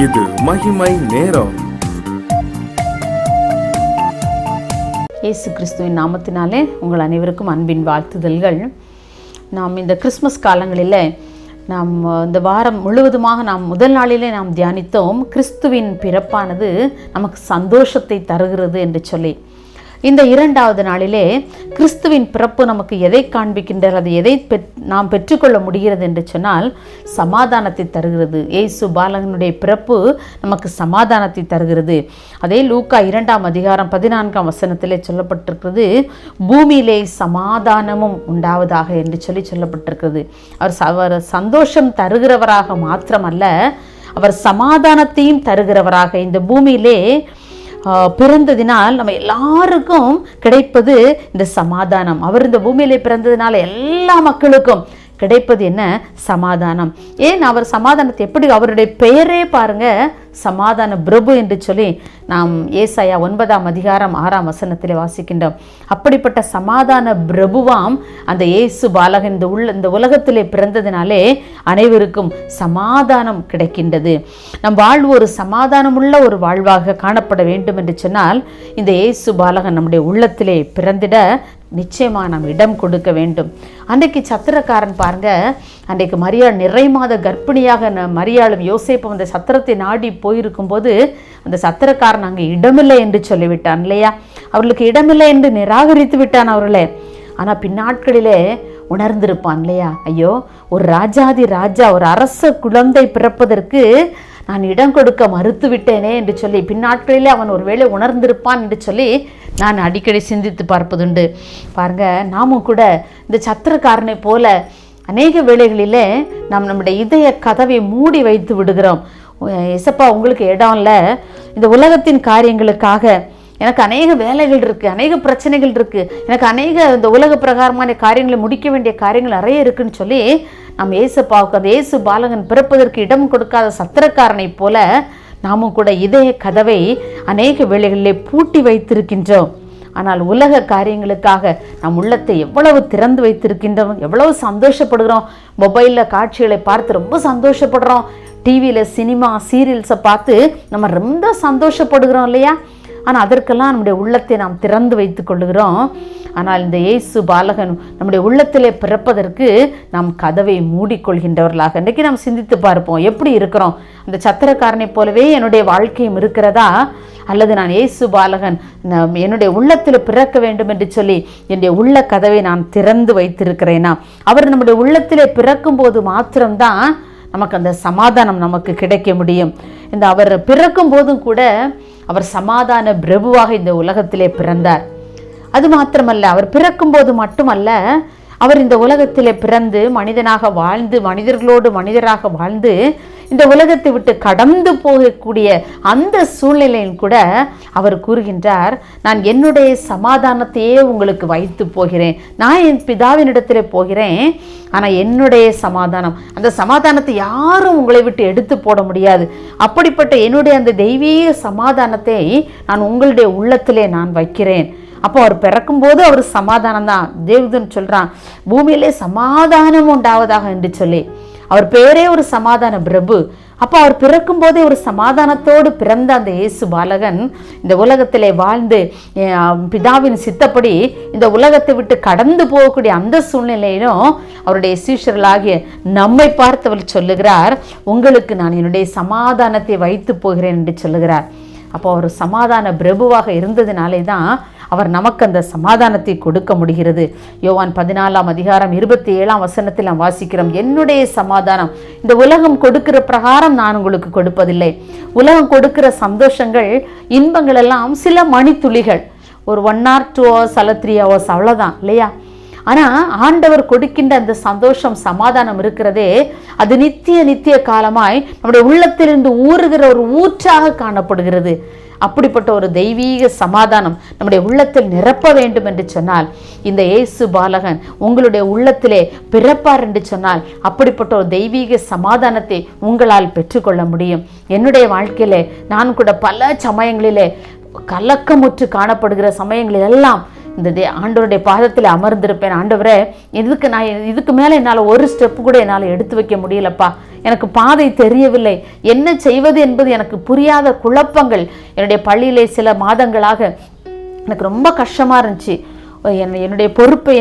இது மகிமை நேரம். இயேசு கிறிஸ்துவின் நாமத்தினாலே உங்கள் அனைவருக்கும் அன்பின் வாழ்த்துதல்கள். நாம் இந்த கிறிஸ்மஸ் காலங்களில் நாம் இந்த வாரம் முழுவதுமாக நாம் முதல் நாளிலே நாம் தியானித்தோம், கிறிஸ்துவின் பிறப்பானது நமக்கு சந்தோஷத்தை தருகிறது என்று சொல்லி. இந்த இரண்டாவது நாளிலே கிறிஸ்துவின் பிறப்பு நமக்கு எதை காண்பிக்கின்றது, அது எதை நாம் பெற்றுக்கொள்ள முடிகிறது என்று சொன்னால் சமாதானத்தை தருகிறது. இயேசு பாலகனுடைய பிறப்பு நமக்கு சமாதானத்தை தருகிறது. அதே லூக்கா 2ஆம் அதிகாரம் 14ஆம் வசனத்திலே சொல்லப்பட்டிருக்கிறது, பூமியிலே சமாதானமும் உண்டாவதாக என்று சொல்லப்பட்டிருக்கிறது. அவர் சந்தோஷம் தருகிறவராக மாத்திரமல்ல, அவர் சமாதானத்தையும் தருகிறவராக இந்த பூமியிலே பிறந்ததினால் நம்ம எல்லாருக்கும் கிடைப்பது இந்த சமாதானம். அவர் இந்த பூமியிலே பிறந்ததினால எல்லா மக்களுக்கும் கிடைப்பது என்ன? சமாதானம். ஏன் அவர் சமாதானத்தை எப்படி, அவருடைய பெயரே பாருங்க, சமாதான பிரபு என்று சொல்லி நாம் ஏசாயா 9ஆம் அதிகாரம் 6ஆம் வசனத்திலே வாசிக்கின்றோம். அப்படிப்பட்ட சமாதான பிரபுவாம் அந்த இயேசு பாலகன் இந்த உலகத்திலே பிறந்ததினாலே அனைவருக்கும் சமாதானம் கிடைக்கின்றது. நம் வாழ்வு ஒரு சமாதானமுள்ள ஒரு வாழ்வாக காணப்பட வேண்டும் என்று சொன்னால் இந்த இயேசு பாலகன் நம்முடைய உள்ளத்திலே பிறந்திட நிச்சயமாக நாம் இடம் கொடுக்க வேண்டும். அன்றைக்கு சத்திரக்காரன் பாருங்க, அன்றைக்கு மரியாள் நிறைமாத கர்ப்பிணியாக மரியாளும் யோசேப்பும் அந்த சத்திரத்தை நாடி போயிருக்கும் போது அந்த சத்திரக்காரன் அங்கே இடமில்லை என்று சொல்லிவிட்டான் இல்லையா? அவர்களுக்கு இடமில்லை என்று நிராகரித்து விட்டான் அவர்களே. ஆனால் பின்னாட்களிலே உணர்ந்திருப்பான் இல்லையா? ஐயோ, ஒரு ராஜாதி ராஜா, ஒரு அரச குழந்தை பிறப்பதற்கு நான் இடம் கொடுக்க மறுத்து விட்டேனே என்று சொல்லி பின்னாட்களிலே அவன் ஒருவேளை உணர்ந்திருப்பான் என்று சொல்லி நான் அடிக்கடி சிந்தித்து பார்ப்பதுண்டு. பாருங்க, நாமும் கூட இந்த சத்திரக்காரனை போல அநேக வேளைகளிலே நாம் நம்முடைய இதய கதவை மூடி வைத்து விடுகிறோம். எசப்பா, உங்களுக்கு இடம் இல்லை, இந்த உலகத்தின் காரியங்களுக்காக எனக்கு அநேக வேலைகள் இருக்குது, அநேக பிரச்சனைகள் இருக்குது, எனக்கு அநேக இந்த உலக பிரகாரமான காரியங்களை முடிக்க வேண்டிய காரியங்கள் நிறைய இருக்குன்னு சொல்லி நம்ம ஏசப்பாவுக்கு அந்த இயேசு பாலகன் பிறப்பதற்கு இடம் கொடுக்காத சத்திரக்காரனை போல நாமும் கூட இதய கதவை அநேக வேளைகளிலே பூட்டி வைத்திருக்கின்றோம். ஆனால் உலக காரியங்களுக்காக நம் உள்ளத்தை எவ்வளவு திறந்து வைத்திருக்கின்றோம், எவ்வளவு சந்தோஷப்படுகிறோம். மொபைலில் காட்சிகளை பார்த்து ரொம்ப சந்தோஷப்படுறோம், டிவியில் சினிமா சீரியல்ஸை பார்த்து நம்ம ரொம்ப சந்தோஷப்படுகிறோம் இல்லையா? ஆனால் அதற்கெல்லாம் நம்முடைய உள்ளத்தை நாம் திறந்து வைத்து கொள்ளுகிறோம். ஆனால் இந்த இயேசு பாலகன் நம்முடைய உள்ளத்திலே பிறப்பதற்கு நாம் கதவை மூடிக்கொள்கின்றவர்களாக இன்றைக்கு நாம் சிந்தித்து பார்ப்போம். எப்படி இருக்கிறோம்? அந்த சத்திரக்காரனை போலவே என்னுடைய வாழ்க்கையும் இருக்கிறதா? அல்லது நான் இயேசு பாலகன் என்னுடைய உள்ளத்தில் பிறக்க வேண்டும் என்று சொல்லி என்னுடைய உள்ள கதவை நான் திறந்து வைத்திருக்கிறேனா? அவர் நம்முடைய உள்ளத்திலே பிறக்கும் போது மாத்திரம்தான் நமக்கு அந்த சமாதானம் நமக்கு கிடைக்க முடியும். இந்த அவர் பிறக்கும் போதும் கூட அவர் சமாதான பிரபுவாக இந்த உலகத்திலே பிறந்தார். அது மாத்திரமல்ல, அவர் பிறக்கும் போது மட்டுமல்ல, அவர் இந்த உலகத்திலே பிறந்து மனிதனாக வாழ்ந்து மனிதர்களோடு மனிதராக வாழ்ந்து இந்த உலகத்தை விட்டு கடந்து போகக்கூடிய அந்த சூழ்நிலையில் கூட அவர் கூறுகின்றார், நான் என்னுடைய சமாதானத்தையே உங்களுக்கு வைத்து போகிறேன், நான் என் பிதாவினிடத்திலே போகிறேன், ஆனால் என்னுடைய சமாதானம், அந்த சமாதானத்தை யாரும் உங்களை விட்டு எடுத்து போட முடியாது. அப்படிப்பட்ட என்னுடைய அந்த தெய்வீக சமாதானத்தை நான் உங்களுடைய உள்ளத்திலே நான் வைக்கிறேன். அப்போ அவர் பிறக்கும்போது அவர் சமாதானம் தான். தேவதூதன் சொல்றான், பூமியிலே சமாதானம் உண்டாவதாக என்று சொல்லி. அவர் பேரே ஒரு சமாதான பிரபு. அப்போ அவர் பிறக்கும் போதே ஒரு சமாதானத்தோடு பிறந்த அந்த இயேசு பாலகன் இந்த உலகத்திலே வாழ்ந்து பிதாவின் சித்தப்படி இந்த உலகத்தை விட்டு கடந்து போகக்கூடிய அந்த சூழ்நிலையிலும் அவருடைய சீஷர்களாகிய நம்மை பார்த்து அவர் சொல்லுகிறார், உங்களுக்கு நான் என்னுடைய சமாதானத்தை வைத்து போகிறேன் என்று சொல்லுகிறார். அப்போ அவர் சமாதான பிரபுவாக இருந்ததினாலே தான் அவர் நமக்கு அந்த சமாதானத்தை கொடுக்க முடிகிறது. யோவான் 14ஆம் அதிகாரம் 27ஆம் வசனத்தில் நாம் வாசிக்கிறோம், என்னுடைய சமாதானம் இந்த உலகம் கொடுக்கிற பிரகாரம் நான் உங்களுக்கு கொடுப்பதில்லை. உலகம் கொடுக்கிற சந்தோஷங்கள், இன்பங்கள் எல்லாம் சில மணித்துளிகள், ஒரு 1 or 2 hours அல்ல 3 hours அவ்வளோதான் இல்லையா? ஆனால் ஆண்டவர் கொடுக்கின்ற அந்த சந்தோஷம், சமாதானம் இருக்கிறதே, அது நித்திய காலமாய் நம்முடைய உள்ளத்திலிருந்து ஊறுகிற ஒரு ஊற்றாக காணப்படுகிறது. அப்படிப்பட்ட ஒரு தெய்வீக சமாதானம் நம்முடைய உள்ளத்தில் நிரப்ப வேண்டும் என்று சொன்னால் இந்த இயேசு பாலகன் உங்களுடைய உள்ளத்திலே பிறப்பார் என்று சொன்னால் அப்படிப்பட்ட ஒரு தெய்வீக சமாதானத்தை உங்களால் பெற்றுக்கொள்ள முடியும். என்னுடைய வாழ்க்கையிலே நான் கூட பல சமயங்களிலே கலக்கமுற்று காணப்படுகிற சமயங்களில் எல்லாம் இந்த ஆண்டவருடைய பாதத்தில் அமர்ந்திருப்பேன். ஆண்டவரே, இதுக்கு மேலே என்னால் ஒரு ஸ்டெப்பு கூட என்னால் எடுத்து வைக்க முடியலப்பா, எனக்கு பாதை தெரியவில்லை, என்ன செய்வது என்பது எனக்கு புரியாத குழப்பங்கள் என்னுடைய பள்ளியிலே சில மாதங்களாக எனக்கு ரொம்ப கஷ்டமாக இருந்துச்சு. என்னுடைய பொறுப்பை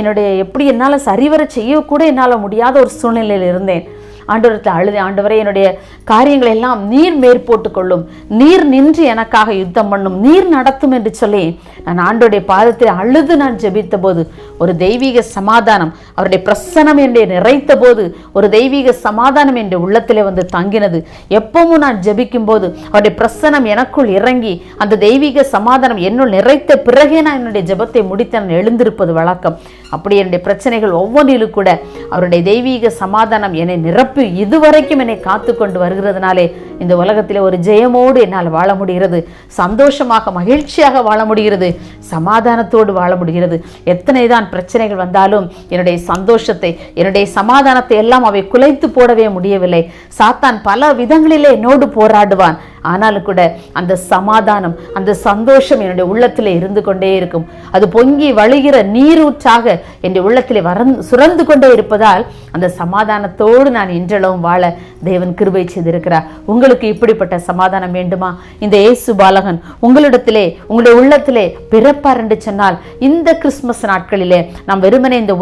எப்படி என்னால் சரிவர செய்யக்கூட என்னால் முடியாத ஒரு சூழ்நிலையில் இருந்தேன். ஆண்டவரத்தில் அழுது, ஆண்டவரே என்னுடைய காரியங்களை எல்லாம் நீர் மேற்போட்டு கொள்ளும், நீர் நின்று எனக்காக யுத்தம் பண்ணும், நீர் நடத்தும் என்று சொல்லி நான் ஆண்டவருடைய பாதத்தில் அழுது நான் ஜெபித்த போது ஒரு தெய்வீக சமாதானம், அவருடைய பிரசன்னம் என்னை நிறைத்த போது ஒரு தெய்வீக சமாதானம் என்ற உள்ளத்திலே வந்து தங்கினது. எப்பவும் நான் ஜெபிக்கும் போது அவருடைய பிரசன்னம் எனக்குள் இறங்கி அந்த தெய்வீக சமாதானம் என்னுள் நிறைத்த பிறகே நான் என்னுடைய ஜெபத்தை முடித்து நான் எழுந்திருப்பது வழக்கம். அப்படி என்னுடைய பிரச்சனைகள் ஒவ்வொன்றிலும் கூட அவருடைய தெய்வீக சமாதானம் என்னை நிரப்பி இதுவரைக்கும் என்னை காத்து கொண்டு வருகிறதுனாலே இந்த உலகத்திலே ஒரு ஜெயமோடு என்னால் வாழ முடிகிறது, சந்தோஷமாக மகிழ்ச்சியாக வாழ முடிகிறது, சமாதானத்தோடு வாழ முடிகிறது. எத்தனை தான் பிரச்சனைகள் வந்தாலும் என்னுடைய சந்தோஷத்தை, என்னுடைய சமாதானத்தை எல்லாம் அவை குலைத்து போடவே முடியவில்லை. சாத்தான் பல விதங்களிலே என்னோடு போராடுவான். ஆனாலும் கூட அந்த சமாதானம், அந்த சந்தோஷம் என்னுடைய உள்ளத்திலே இருந்து கொண்டே இருக்கும். அது பொங்கி வழிகிற நீரூற்றாக என்னுடைய உள்ளத்திலே சுரந்து கொண்டே இருப்பதால் அந்த சமாதானத்தோடு நான் இன்றளவும் வாழ தேவன் கிருபை செய்திருக்கிறார். உங்களுக்கு இப்படிப்பட்ட சமாதானம் வேண்டுமா? இந்த இயேசு பாலகன் உங்களிடத்திலே, உங்களுடைய உள்ளத்திலே பிறப்பார் என்று சொன்னால் இந்த கிறிஸ்துமஸ் நாட்களிலே நாம் வெறுமனே இந்த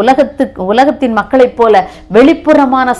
உலகத்தின் மக்களைப் போல வெளிப்புறமான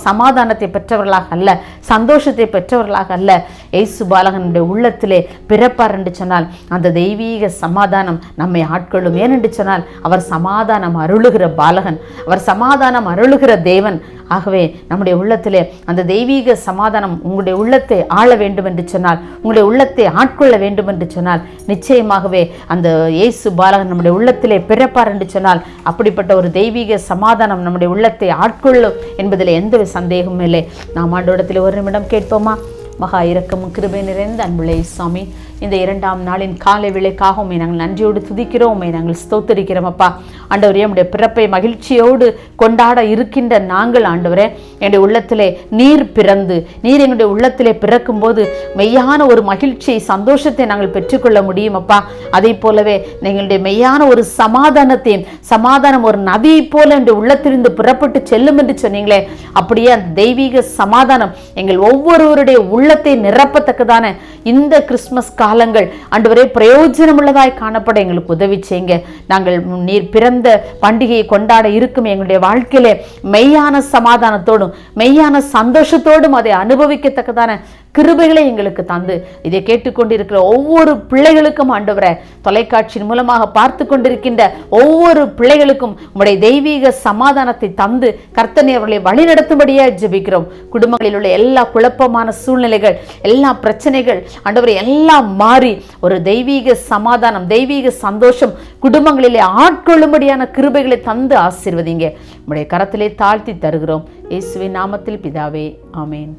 சமாதானத்தை பெற்றவர்களாக அல்ல, சந்தோஷத்தை பெற்றவர்களாக அல்ல. இயேசு பாலகனுடைய உள்ளத்திலே பிறப்பார் என்று சொன்னால் அந்த தெய்வீக சமாதானம் நம்மை ஆட்கொள்ளும். ஏனென்று சொன்னால் அவர் சமாதானம் அருளுகிற பாலகன், அவர் சமாதானம் அருளுகிற தேவன். ஆகவே நம்முடைய உள்ளத்திலே அந்த தெய்வீக சமாதானம் உங்களுடைய உள்ளத்தை ஆள வேண்டும் என்று சொன்னால், உங்களுடைய உள்ளத்தை ஆட்கொள்ள வேண்டும் என்று சொன்னால், நிச்சயமாகவே அந்த இயேசு பாலகன் நம்முடைய உள்ளத்திலே பிறப்பார் என்று சொன்னால் அப்படிப்பட்ட ஒரு தெய்வீக சமாதானம் நம்முடைய உள்ளத்தை ஆட்கொள்ளும் என்பதில் எந்த சந்தேகமும் இல்லை. நாம் ஆண்டவரிடத்தில் ஒரு நிமிடம் கேட்போமா? மகா இரக்கமும் கிருபை நிறைந்த அன்புள்ள இயேசுவே, இந்த 2ஆம் நாளின் காலை வேளைக்காக உம்மை நாங்கள் நன்றியோடு துதிக்கிறோம், உம்மை நாங்கள் ஸ்தோத்திரிக்கிறோம். அப்பா ஆண்டவரே, உம்முடைய பிறப்பை மகிழ்ச்சியோடு கொண்டாட இருக்கின்ற நாங்கள் ஆண்டவரே, என்னுடைய உள்ளத்திலே நீர் பிறந்து, நீர் எங்களுடைய உள்ளத்திலே பிறக்கும் போது மெய்யான ஒரு மகிழ்ச்சியை, சந்தோஷத்தை நாங்கள் பெற்றுக்கொள்ள முடியும். அப்பா அதே போலவே எங்களுடைய மெய்யான ஒரு சமாதானத்தையும், சமாதானம் ஒரு நதியை போல என்னுடைய உள்ளத்திலிருந்து புறப்பட்டு செல்லும் என்று சொன்னீங்களே, அப்படியே அந்த தெய்வீக சமாதானம் எங்கள் ஒவ்வொருவருடைய உள்ளத்தை நிரப்பத்தக்கதான இந்த கிறிஸ்துமஸ் காலங்கள் ஆண்டவரே பிரயோஜனம் உள்ளதாய் காணப்பட எங்களுக்கு உதவி செய்யுங்க. நாங்கள் நீர் பிறந்த பண்டிகையை கொண்டாட இருக்கும் எங்களுடைய வாழ்க்கையிலே மெய்யான சமாதானத்தோடும் மெய்யான சந்தோஷத்தோடும் அதை அனுபவிக்கத்தக்கதான கிருபைகளை எங்களுக்கு தந்து இதை கேட்டுக்கொண்டிருக்கிற ஒவ்வொரு பிள்ளைகளுக்கும் ஆண்டவரே, தொலைக்காட்சியின் மூலமாக பார்த்து கொண்டிருக்கின்ற ஒவ்வொரு பிள்ளைகளுக்கும் உம்முடைய தெய்வீக சமாதானத்தை தந்து கர்த்தனை அவர்களை வழிநடத்தும்படியாக ஜெபிக்கிறோம். குடும்பங்களில் உள்ள எல்லா குழப்பமான சூழ்நிலைகள், எல்லா பிரச்சனைகள் ஆண்டவரே எல்லாம் மாறி ஒரு தெய்வீக சமாதானம், தெய்வீக சந்தோஷம் குடும்பங்களிலே ஆட்கொள்ளும்படியான கிருபைகளை தந்து ஆசீர்வதிங்க. உம்முடைய கரத்திலே தாழ்த்தி தருகிறோம். இயேசுவின் நாமத்தில் பிதாவே, ஆமேன்.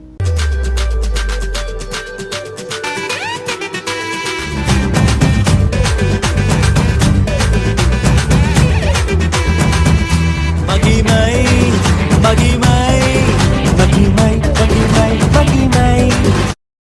மகிமை